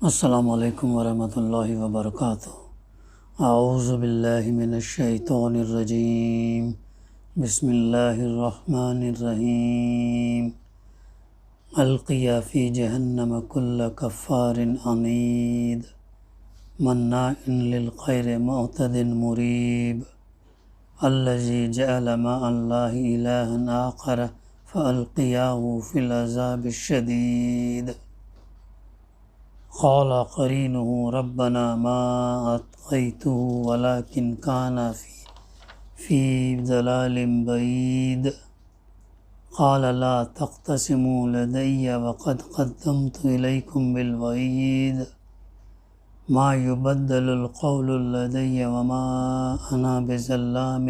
السلام علیکم ورحمۃ اللہ وبرکاتہ۔ اعوذ باللہ من الشیطان الرجیم، بسم اللہ الرحمن الرحیم۔ القیا فی جہنم کل کفار عنید مناع للخیر معتد مریب الذی جعل مع اللہ الہا آخر فالقیاہ فی العذاب الشدید۔ قال قرینہ ربنا ما اطغیتہ ولکن کان فی ضلال بعید قال لا تختصموا لدی وقد قدمت الیکم بالوعید ما یبدل القول لدی وما انا بظلام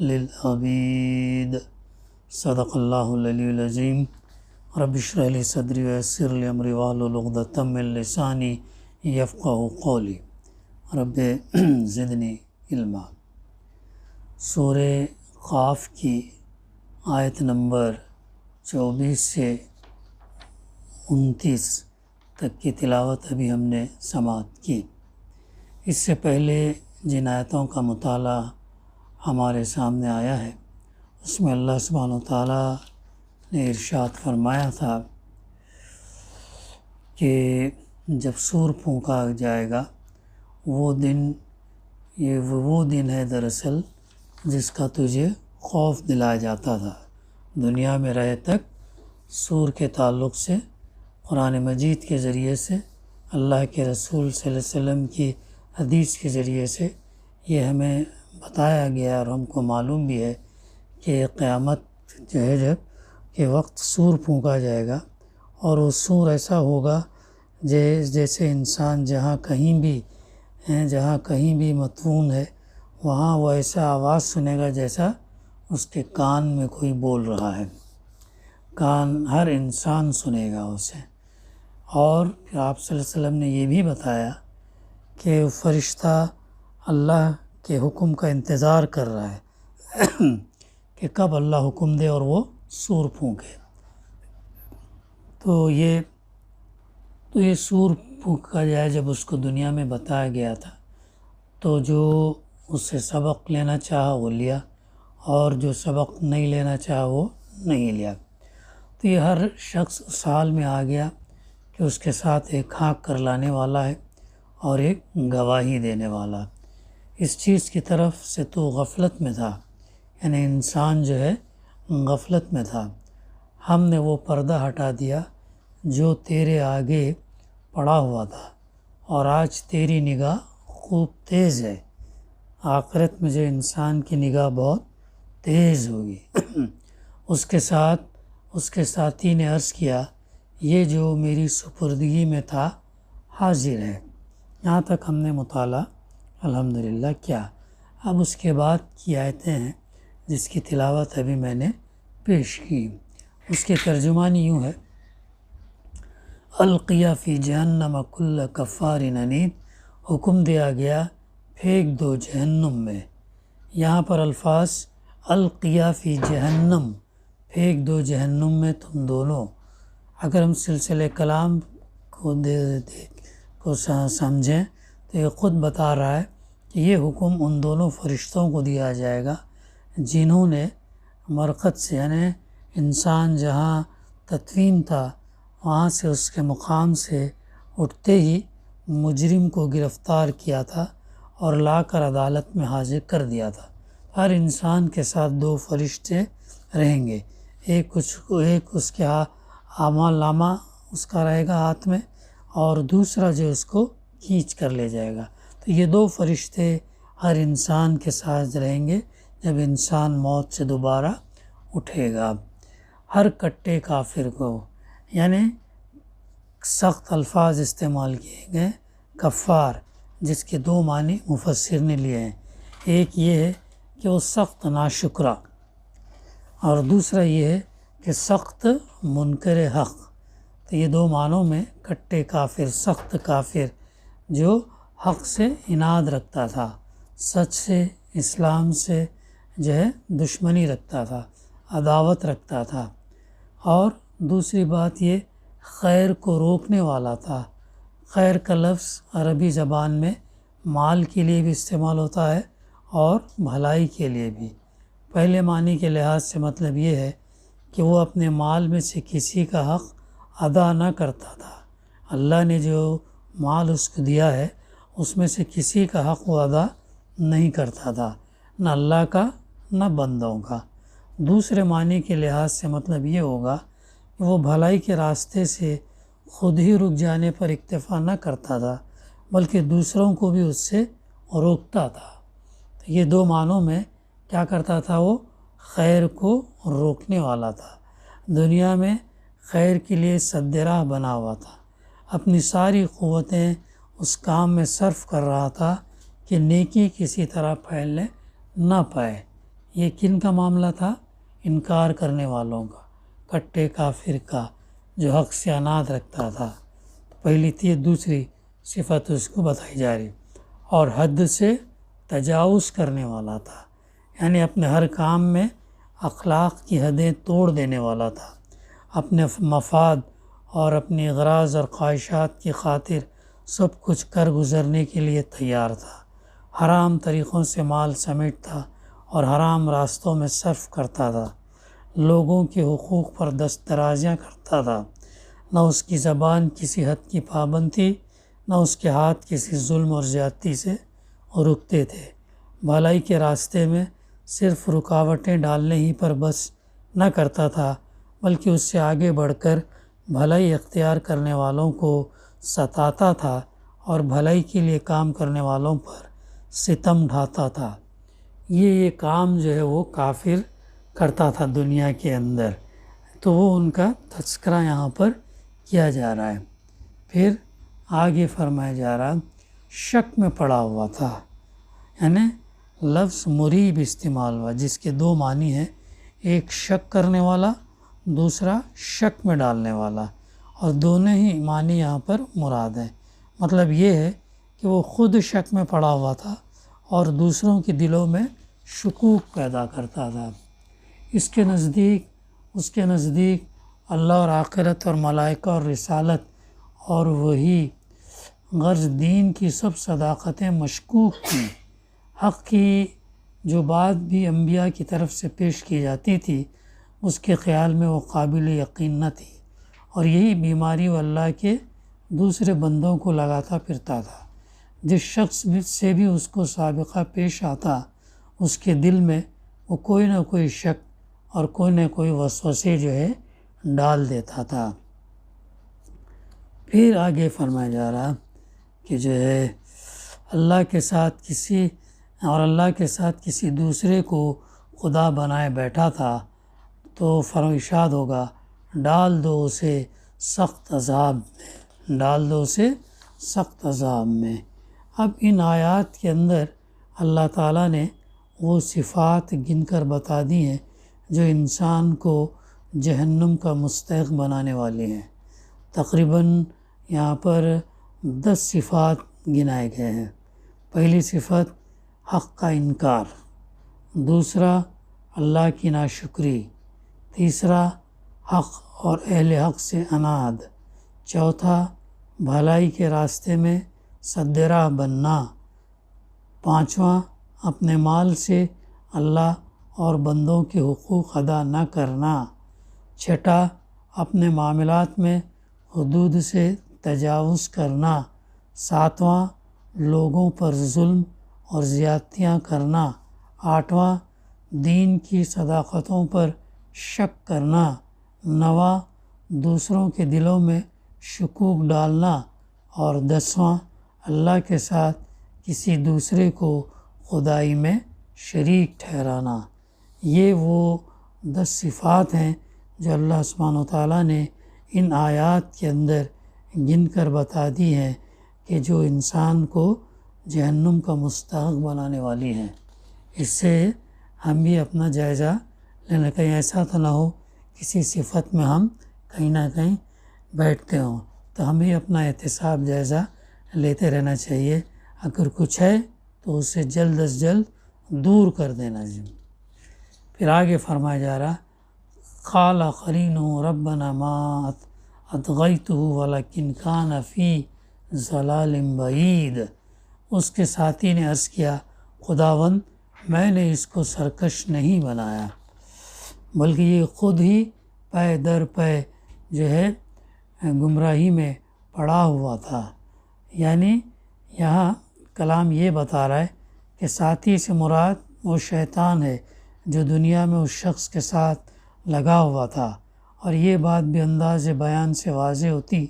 للعبید۔ صدق اللہ العلی العظیم۔ رب اشرح لی صدری ویسر لی امری واحلل عقدۃ من لسانی یفقہوا قولی۔ رب زدنی علما۔ سورہ قاف کی آیت نمبر 24 سے 29 تک کی تلاوت ابھی ہم نے سماعت کی۔ اس سے پہلے جن آیتوں کا مطالعہ ہمارے سامنے آیا ہے اس میں اللہ سبحانہ و تعالیٰ نے ارشاد فرمایا تھا کہ جب سور پھونکا جائے گا وہ دن ہے دراصل جس کا تجھے خوف دلایا جاتا تھا۔ دنیا میں رہے تک سور کے تعلق سے قرآن مجید کے ذریعے سے، اللہ کے رسول صلی اللہ علیہ وسلم کی حدیث کے ذریعے سے یہ ہمیں بتایا گیا اور ہم کو معلوم بھی ہے کہ قیامت جو ہے جب کہ وقت سور پھونکا جائے گا اور وہ سور ایسا ہوگا جیسے انسان جہاں کہیں بھی مدفون ہے وہاں وہ ایسا آواز سنے گا جیسا اس کے کان میں کوئی بول رہا ہے۔ ہر انسان سنے گا اسے۔ اور پھر آپ صلی اللہ علیہ وسلم نے یہ بھی بتایا کہ فرشتہ اللہ کے حکم کا انتظار کر رہا ہے کہ کب اللہ حکم دے اور وہ سور پھونکے۔ تو یہ سور پھونکا جائے جب اس کو دنیا میں بتایا گیا تھا تو جو اس سے سبق لینا چاہا وہ لیا اور جو سبق نہیں لینا چاہا وہ نہیں لیا۔ تو یہ ہر شخص اس حال میں آ گیا کہ اس کے ساتھ ایک ہانک کر لانے والا ہے اور ایک گواہی دینے والا۔ اس چیز کی طرف سے تو غفلت میں تھا، یعنی انسان جو ہے غفلت میں تھا۔ ہم نے وہ پردہ ہٹا دیا جو تیرے آگے پڑا ہوا تھا اور آج تیری نگاہ خوب تیز ہے۔ آخرت میں جو انسان کی نگاہ بہت تیز ہوگی۔ اس کے ساتھی نے عرض کیا یہ جو میری سپردگی میں تھا حاضر ہے۔ یہاں تک ہم نے مطالعہ الحمدللہ کیا۔ اب اس کے بعد کی آیتیں ہیں جس کی تلاوت ابھی میں نے پیش کی۔ اس کے ترجمانی یوں ہے: القیا فی جہنم کل کفار عنید، حکم دیا گیا پھینک دو جہنم میں۔ یہاں پر الفاظ القیا فی جہنم، پھینک دو جہنم میں تم دونوں، اگر ہم سلسلہ کلام کو سمجھیں تو یہ خود بتا رہا ہے کہ یہ حکم ان دونوں فرشتوں کو دیا جائے گا جنہوں نے مرقد سے، یعنی انسان جہاں تدفین تھا وہاں سے اس کے مقام سے اٹھتے ہی مجرم کو گرفتار کیا تھا اور لا کر عدالت میں حاضر کر دیا تھا۔ ہر انسان کے ساتھ دو فرشتے رہیں گے، ایک اس کے اعمال نامہ اس کا رہے گا ہاتھ میں اور دوسرا جو اس کو کھینچ کر لے جائے گا۔ تو یہ دو فرشتے ہر انسان کے ساتھ رہیں گے جب انسان موت سے دوبارہ اٹھے گا۔ ہر کٹے کافر کو، یعنی سخت الفاظ استعمال کیے گئے، کفار، جس کے دو معنی مفسر نے لیے ہیں۔ ایک یہ ہے کہ وہ سخت ناشکرا اور دوسرا یہ ہے کہ سخت منکر حق۔ تو یہ دو معنوں میں کٹے کافر، سخت کافر جو حق سے عناد رکھتا تھا، سچ سے، اسلام سے جو ہے دشمنی رکھتا تھا، عداوت رکھتا تھا، اور دوسری بات یہ خیر کو روکنے والا تھا، خیر کا لفظ عربی زبان میں مال کے لیے بھی استعمال ہوتا ہے اور بھلائی کے لیے بھی۔ پہلے معنی کے لحاظ سے مطلب یہ ہے کہ وہ اپنے مال میں سے کسی کا حق ادا نہ کرتا تھا۔ اللہ نے جو مال اس کو دیا ہے اس میں سے کسی کا حق وہ ادا نہیں کرتا تھا، نہ اللہ کا نہ بندوں کا۔ دوسرے معنی کے لحاظ سے مطلب یہ ہوگا کہ وہ بھلائی کے راستے سے خود ہی رک جانے پر اکتفا نہ کرتا تھا بلکہ دوسروں کو بھی اس سے روکتا تھا۔ تو یہ دو معنوں میں کیا کرتا تھا، وہ خیر کو روکنے والا تھا، دنیا میں خیر کے لیے سد راہ بنا ہوا تھا، اپنی ساری قوتیں اس کام میں صرف کر رہا تھا کہ نیکی کسی طرح پھیلنے نہ پائے۔ یہ کن کا معاملہ تھا؟ انکار کرنے والوں کا، کٹے کافر کا، جو حق سے عناد رکھتا تھا۔ پہلی تھی، دوسری صفت اس کو بتائی جا رہی، اور حد سے تجاوز کرنے والا تھا، یعنی اپنے ہر کام میں اخلاق کی حدیں توڑ دینے والا تھا، اپنے مفاد اور اپنی اغراض اور خواہشات کی خاطر سب کچھ کر گزرنے کے لیے تیار تھا، حرام طریقوں سے مال سمیٹتا اور حرام راستوں میں صرف کرتا تھا، لوگوں کے حقوق پر دست درازیاں کرتا تھا، نہ اس کی زبان کسی حد کی پابند تھی، نہ اس کے ہاتھ کسی ظلم اور زیادتی سے رکتے تھے۔ بھلائی کے راستے میں صرف رکاوٹیں ڈالنے ہی پر بس نہ کرتا تھا بلکہ اس سے آگے بڑھ کر بھلائی اختیار کرنے والوں کو ستاتا تھا اور بھلائی کے لیے کام کرنے والوں پر ستم ڈھاتا تھا۔ یہ کام جو ہے وہ کافر کرتا تھا دنیا کے اندر، تو وہ ان کا تذکرہ یہاں پر کیا جا رہا ہے۔ پھر آگے فرمایا جا رہا، شک میں پڑا ہوا تھا، یعنی لفظ مریب استعمال ہوا جس کے دو معنی ہیں، ایک شک کرنے والا، دوسرا شک میں ڈالنے والا، اور دونوں ہی معنی یہاں پر مراد ہیں۔ مطلب یہ ہے کہ وہ خود شک میں پڑا ہوا تھا اور دوسروں کے دلوں میں شکوک پیدا کرتا تھا۔ اس کے نزدیک اللہ اور آخرت اور ملائکہ اور رسالت اور وہی غرض دین کی سب صداقتیں مشکوک تھیں۔ حق کی جو بات بھی انبیاء کی طرف سے پیش کی جاتی تھی اس کے خیال میں وہ قابل یقین نہ تھی، اور یہی بیماری وہ اللہ کے دوسرے بندوں کو لگاتا پھرتا تھا۔ جس شخص سے بھی اس کو سابقہ پیش آتا اس کے دل میں وہ کوئی نہ کوئی شک اور کوئی نہ کوئی وسوسے جو ہے ڈال دیتا تھا۔ پھر آگے فرمایا جا رہا کہ جو ہے اللہ کے ساتھ کسی دوسرے کو خدا بنائے بیٹھا تھا تو ارشاد ہوگا، ڈال دو اسے سخت عذاب میں۔ اب ان آیات کے اندر اللہ تعالیٰ نے وہ صفات گن کر بتا دی ہیں جو انسان کو جہنم کا مستحق بنانے والی ہیں۔ تقریباً یہاں پر 10 صفات گنائے گئے ہیں۔ پہلی صفت حق کا انکار، دوسرا اللہ کی ناشکری، تیسرا حق اور اہل حق سے عناد، چوتھا بھلائی کے راستے میں سد راہ بننا، پانچواں اپنے مال سے اللہ اور بندوں کے حقوق ادا نہ کرنا، چھٹا اپنے معاملات میں حدود سے تجاوز کرنا، ساتواں لوگوں پر ظلم اور زیادتیاں کرنا، آٹھواں دین کی صداقتوں پر شک کرنا، نواں دوسروں کے دلوں میں شکوک ڈالنا، اور 10واں اللہ کے ساتھ کسی دوسرے کو خدائی میں شریک ٹھہرانا۔ یہ وہ 10 صفات ہیں جو اللہ سبحانہ و تعالیٰ نے ان آیات کے اندر گن کر بتا دی ہیں کہ جو انسان کو جہنم کا مستحق بنانے والی ہیں۔ اس سے ہم بھی اپنا جائزہ لینا، کہیں ایسا تو نہ ہو کسی صفت میں ہم کہیں نہ کہیں بیٹھتے ہوں، تو ہم بھی اپنا احتساب جائزہ لیتے رہنا چاہیے۔ اگر کچھ ہے تو اسے جلد از جلد دور کر دینا چاہیے۔ پھر آگے فرمایا جا رہا، قال قرینہ ربنا ما اطغیتہ ولکن کان فی ضلال بعید۔ اس کے ساتھی نے عرض کیا خداوند میں نے اس کو سرکش نہیں بنایا بلکہ یہ خود ہی پے در پے جو ہے گمراہی میں پڑا ہوا تھا۔ یعنی یہاں کلام یہ بتا رہا ہے کہ ساتھی سے مراد وہ شیطان ہے جو دنیا میں اس شخص کے ساتھ لگا ہوا تھا، اور یہ بات بھی انداز بیان سے واضح ہوتی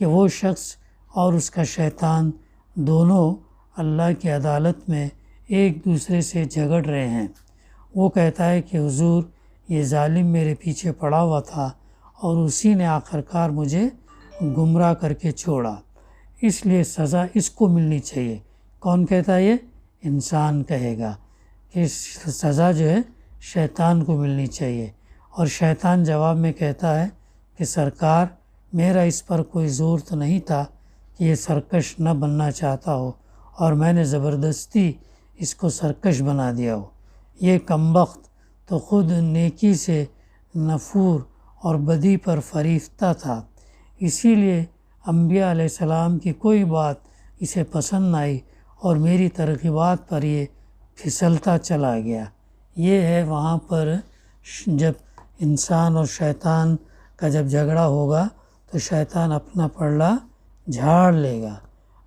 کہ وہ شخص اور اس کا شیطان دونوں اللہ کی عدالت میں ایک دوسرے سے جھگڑ رہے ہیں۔ وہ کہتا ہے کہ حضور یہ ظالم میرے پیچھے پڑا ہوا تھا اور اسی نے آخرکار مجھے گمراہ کر کے چھوڑا، اس لیے سزا اس کو ملنی چاہیے۔ کون کہتا ہے؟ یہ انسان کہے گا کہ سزا جو ہے شیطان کو ملنی چاہیے، اور شیطان جواب میں کہتا ہے کہ سرکار میرا اس پر کوئی زور تو نہیں تھا کہ یہ سرکش نہ بننا چاہتا ہو اور میں نے زبردستی اس کو سرکش بنا دیا ہو۔ یہ کمبخت تو خود نیکی سے نفور اور بدی پر فریفتہ تھا، اسی لیے انبیاء علیہ السلام کی کوئی بات اسے پسند نہ آئی اور میری ترغیبات پر یہ پھسلتا چلا گیا۔ یہ ہے وہاں پر جب انسان اور شیطان کا جب جھگڑا ہوگا تو شیطان اپنا پلڑا جھاڑ لے گا،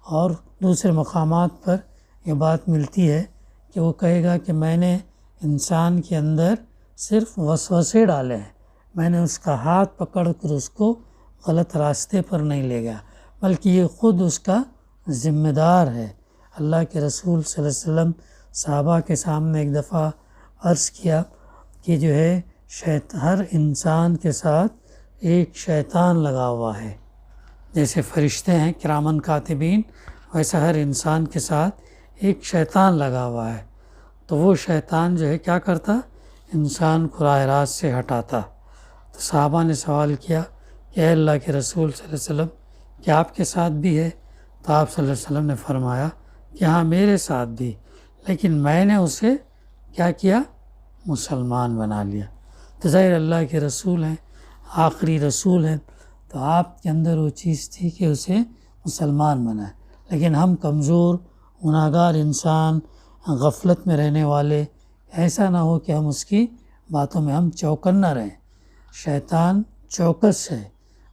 اور دوسرے مقامات پر یہ بات ملتی ہے کہ وہ کہے گا کہ میں نے انسان کے اندر صرف وسوسے ڈالے ہیں، میں نے اس کا ہاتھ پکڑ کر اس کو غلط راستے پر نہیں لے گیا، بلکہ یہ خود اس کا ذمہ دار ہے۔ اللہ کے رسول صلی اللہ علیہ وسلم صحابہ کے سامنے ایک دفعہ عرض کیا کہ جو ہے ہر انسان کے ساتھ ایک شیطان لگا ہوا ہے، جیسے فرشتے ہیں کرامن کاتبین، ویسا ہر انسان کے ساتھ ایک شیطان لگا ہوا ہے۔ تو وہ شیطان جو ہے کیا کرتا؟ انسان کو راہ راست سے ہٹاتا۔ تو صحابہ نے سوال کیا کہ اے اللہ کے رسول صلی اللہ علیہ وسلم کیا آپ کے ساتھ بھی ہے؟ تو آپ صلی اللہ علیہ وسلم نے فرمایا کہ ہاں میرے ساتھ بھی، لیکن میں نے اسے کیا کیا؟ مسلمان بنا لیا۔ تو ظاہر اللہ کے رسول ہیں، آخری رسول ہیں، تو آپ کے اندر وہ چیز تھی کہ اسے مسلمان بنائے، لیکن ہم کمزور گناہگار انسان غفلت میں رہنے والے، ایسا نہ ہو کہ ہم اس کی باتوں میں ہم چوکن نہ رہیں۔ شیطان چوکس ہے،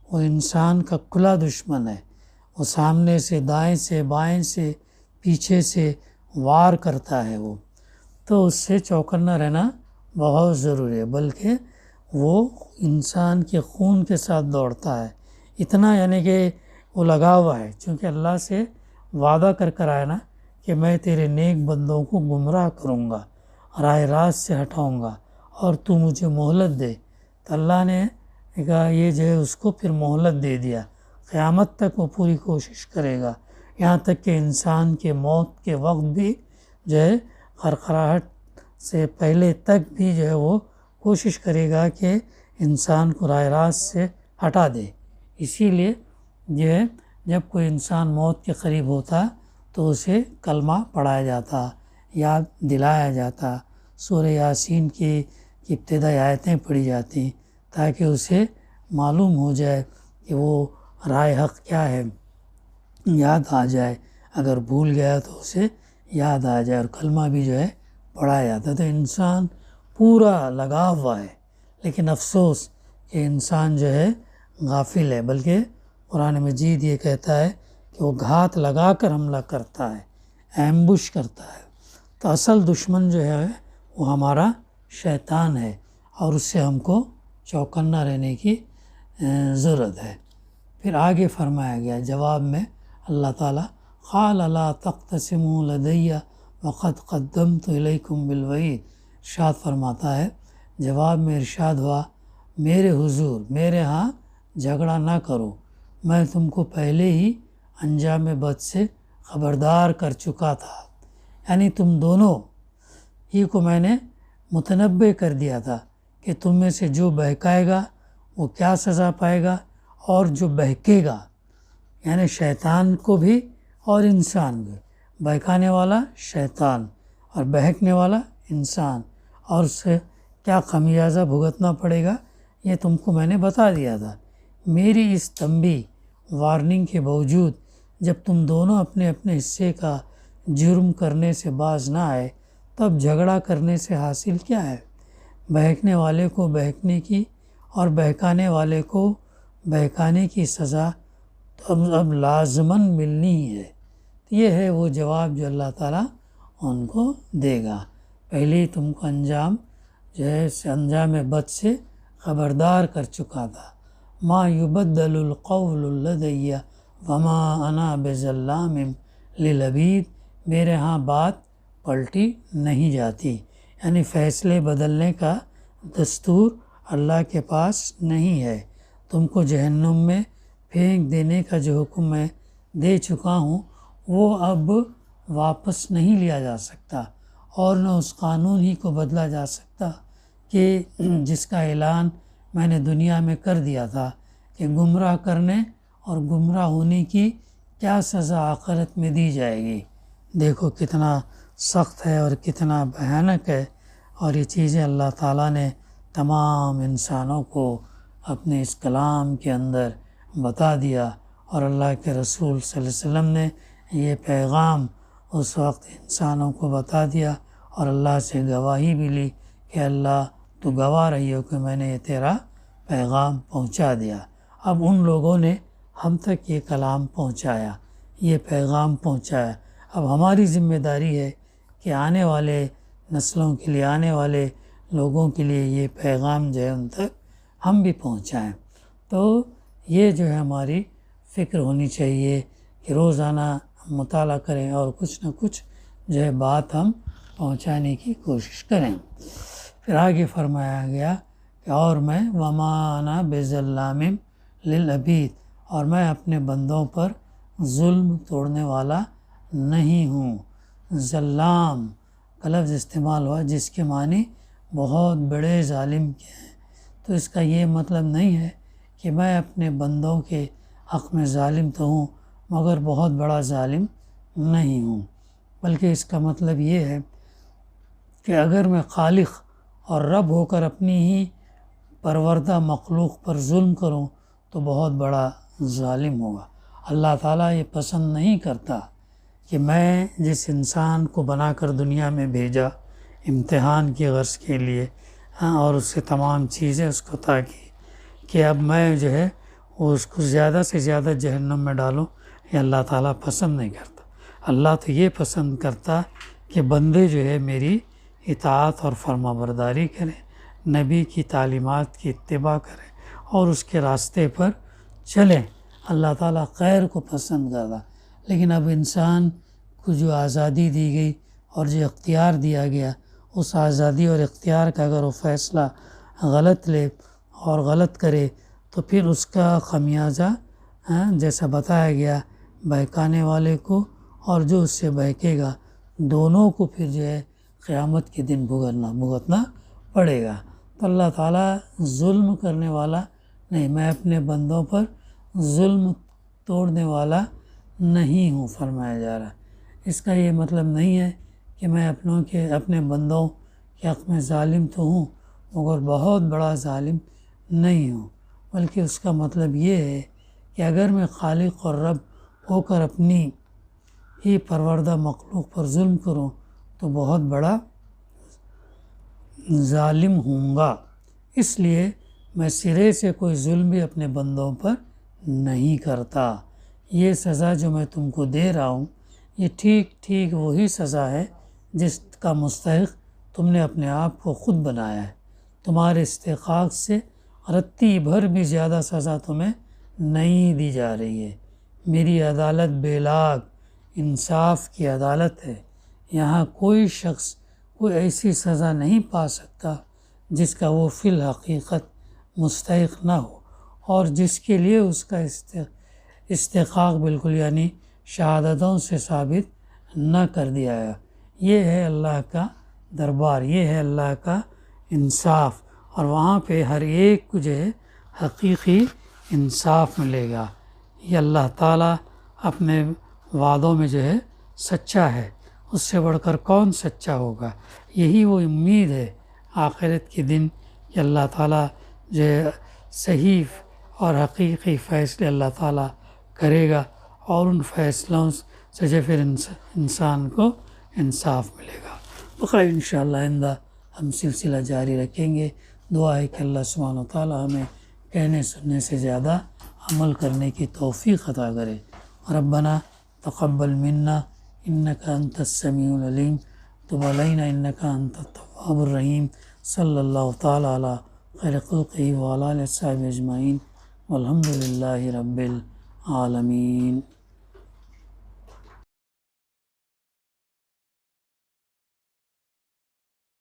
وہ انسان کا کھلا دشمن ہے، وہ سامنے سے دائیں سے بائیں سے پیچھے سے وار کرتا ہے، وہ تو اس سے چوکن نہ رہنا بہت ضروری ہے، بلکہ وہ انسان کے خون کے ساتھ دوڑتا ہے اتنا، یعنی کہ وہ لگا ہوا ہے، چونکہ اللہ سے وعدہ کر آیا نا کہ میں تیرے نیک بندوں کو گمراہ کروں گا، راہ راست سے ہٹاؤں گا اور تو مجھے مہلت دے۔ تو اللہ نے کہا یہ جو ہے اس کو پھر مہلت دے دیا، قیامت تک وہ پوری کوشش کرے گا، یہاں تک کہ انسان کے موت کے وقت بھی جو ہے خرخراہٹ سے پہلے تک بھی جو ہے وہ کوشش کرے گا کہ انسان کو راہ راست سے ہٹا دے۔ اسی لیے جو ہے جب کوئی انسان موت کے قریب ہوتا تو اسے کلمہ پڑھایا جاتا، یاد دلایا جاتا، سورہ یاسین کی ابتدائی آیتیں پڑھی جاتی تاکہ اسے معلوم ہو جائے کہ وہ رائے حق کیا ہے، یاد آ جائے، اگر بھول گیا تو اسے یاد آ جائے، اور کلمہ بھی جو ہے پڑھایا جاتا۔ تو انسان پورا لگا ہوا ہے، لیکن افسوس کہ انسان جو ہے غافل ہے، بلکہ قرآن مجید یہ کہتا ہے کہ وہ گھات لگا کر حملہ کرتا ہے، ایمبوش کرتا ہے۔ تو اصل دشمن جو ہے وہ ہمارا شیطان ہے، اور اس سے ہم کو چوکن نہ رہنے کی ضرورت ہے۔ پھر آگے فرمایا گیا جواب میں اللہ تعالیٰ قال لا تقتسموا لدی وقد قدمت الیکم بالوعید، ارشاد فرماتا ہے جواب میں ارشاد ہوا میرے حضور میرے ہاں جھگڑا نہ کرو، میں تم کو پہلے ہی انجام بد سے خبردار کر چکا تھا، یعنی تم دونوں ہی کو میں نے متنبع کر دیا تھا کہ تم میں سے جو بہکائے گا وہ کیا سزا پائے گا، اور جو بہکے گا یعنی شیطان کو بھی اور انسان بھی، بہکانے والا شیطان اور بہکنے والا انسان، اور اس سے کیا خمیازہ بھگتنا پڑے گا یہ تم کو میں نے بتا دیا تھا۔ میری اس تنبیہ وارننگ کے باوجود جب تم دونوں اپنے اپنے حصے کا جرم کرنے سے باز نہ آئے تب جھگڑا کرنے سے حاصل کیا ہے؟ بہکنے والے کو بہکنے کی اور بہکانے والے کو بہکانے کی سزا تو اب لازماً ملنی ہی ہے۔ یہ ہے وہ جواب جو اللہ تعالیٰ ان کو دے گا۔ پہلے ہی تم کو انجام بد سے خبردار کر چکا تھا۔ ما یبدل القول لدی وما انا بظلام للعبید، میرے ہاں بات پلٹی نہیں جاتی، یعنی فیصلے بدلنے کا دستور اللہ کے پاس نہیں ہے۔ تم کو جہنم میں پھینک دینے کا جو حکم میں دے چکا ہوں وہ اب واپس نہیں لیا جا سکتا، اور نہ اس قانون ہی کو بدلا جا سکتا کہ جس کا اعلان میں نے دنیا میں کر دیا تھا کہ گمراہ کرنے اور گمراہ ہونے کی کیا سزا آخرت میں دی جائے گی۔ دیکھو کتنا سخت ہے اور کتنا بھیانک ہے، اور یہ چیزیں اللہ تعالیٰ نے تمام انسانوں کو اپنے اس کلام کے اندر بتا دیا، اور اللہ کے رسول صلی اللہ علیہ وسلم نے یہ پیغام اس وقت انسانوں کو بتا دیا، اور اللہ سے گواہی بھی لی کہ اللہ تو گواہ رہی ہو کہ میں نے یہ تیرا پیغام پہنچا دیا۔ اب ان لوگوں نے ہم تک یہ کلام پہنچایا، یہ پیغام پہنچایا، اب ہماری ذمہ داری ہے کہ آنے والے نسلوں کے لیے، آنے والے لوگوں کے لیے یہ پیغام جو ہے ان تک ہم بھی پہنچائیں۔ تو یہ جو ہے ہماری فکر ہونی چاہیے کہ روزانہ مطالعہ کریں اور کچھ نہ کچھ جو ہے بات ہم پہنچانے کی کوشش کریں۔ پھر آگے فرمایا گیا کہ اور میں وما انا بظلام للعبید، اور میں اپنے بندوں پر ظلم توڑنے والا نہیں ہوں۔ ظلام کا لفظ استعمال ہوا جس کے معنی بہت بڑے ظالم کے ہیں، تو اس کا یہ مطلب نہیں ہے کہ میں اپنے بندوں کے حق میں ظالم تو ہوں مگر بہت بڑا ظالم نہیں ہوں، بلکہ اس کا مطلب یہ ہے کہ اگر میں خالق اور رب ہو کر اپنی ہی پروردہ مخلوق پر ظلم کروں تو بہت بڑا ظالم ہوگا۔ اللہ تعالیٰ یہ پسند نہیں کرتا کہ میں جس انسان کو بنا کر دنیا میں بھیجا امتحان کی غرض کے لیے، اور اس سے تمام چیزیں اس کو عطا کی، کہ اب میں جو ہے وہ اس کو زیادہ سے زیادہ جہنم میں ڈالوں، یہ اللہ تعالیٰ پسند نہیں کرتا۔ اللہ تو یہ پسند کرتا کہ بندے جو ہے میری اطاعت اور فرما برداری کریں، نبی کی تعلیمات کی اتباع کریں اور اس کے راستے پر چلیں۔ اللہ تعالیٰ خیر کو پسند کرتا، لیکن اب انسان کو جو آزادی دی گئی اور جو اختیار دیا گیا، اس آزادی اور اختیار کا اگر وہ فیصلہ غلط لے اور غلط کرے تو پھر اس کا خمیازہ جیسا بتایا گیا بہکانے والے کو اور جو اس سے بہکے گا، دونوں کو پھر جو ہے قیامت کے دن بھگتنا پڑے گا۔ تو اللہ تعالیٰ ظلم کرنے والا نہیں، میں اپنے بندوں پر ظلم توڑنے والا نہیں ہوں فرمایا جا رہا ہے۔ اس کا یہ مطلب نہیں ہے کہ میں اپنے بندوں کے حق میں ظالم تو ہوں مگر بہت بڑا ظالم نہیں ہوں، بلکہ اس کا مطلب یہ ہے کہ اگر میں خالق اور رب ہو کر اپنی ہی پروردہ مخلوق پر ظلم کروں تو بہت بڑا ظالم ہوں گا۔ اس لیے میں سرے سے کوئی ظلم بھی اپنے بندوں پر نہیں کرتا۔ یہ سزا جو میں تم کو دے رہا ہوں یہ ٹھیک وہی سزا ہے جس کا مستحق تم نے اپنے آپ کو خود بنایا ہے۔ تمہارے استحقاق سے رتی بھر بھی زیادہ سزا تمہیں نہیں دی جا رہی ہے۔ میری عدالت بے لاگ انصاف کی عدالت ہے، یہاں کوئی شخص کوئی ایسی سزا نہیں پا سکتا جس کا وہ فی الحقیقت مستحق نہ ہو اور جس کے لیے اس کا استحقاق بالکل یعنی شہادتوں سے ثابت نہ کر دیا ہے۔ یہ ہے اللہ کا دربار، یہ ہے اللہ کا انصاف، اور وہاں پہ ہر ایک کو جو ہے حقیقی انصاف ملے گا۔ یہ اللہ تعالیٰ اپنے وعدوں میں جو ہے سچا ہے، اس سے بڑھ کر کون سچا ہوگا؟ یہی وہ امید ہے آخرت کے دن کہ اللہ تعالیٰ جو ہے صحیح اور حقیقی فیصلے اللہ تعالیٰ کرے گا، اور ان فیصلوں سے پھر انسان کو انصاف ملے گا۔ بخیر انشاءاللہ آئندہ ہم سلسلہ جاری رکھیں گے۔ دعا ہے کہ اللہ سبحانہ وتعالی ہمیں کہنے سننے سے زیادہ عمل کرنے کی توفیق عطا کرے۔ ربنا تقبل منا انک انت السمیع العلیم تب علینا انک انت التواب الرحیم۔ صلی اللہ تعالی علی خیر خلقہ وعلی آلہ وصحبہ اجمعین والحمد للہ رب العالمین۔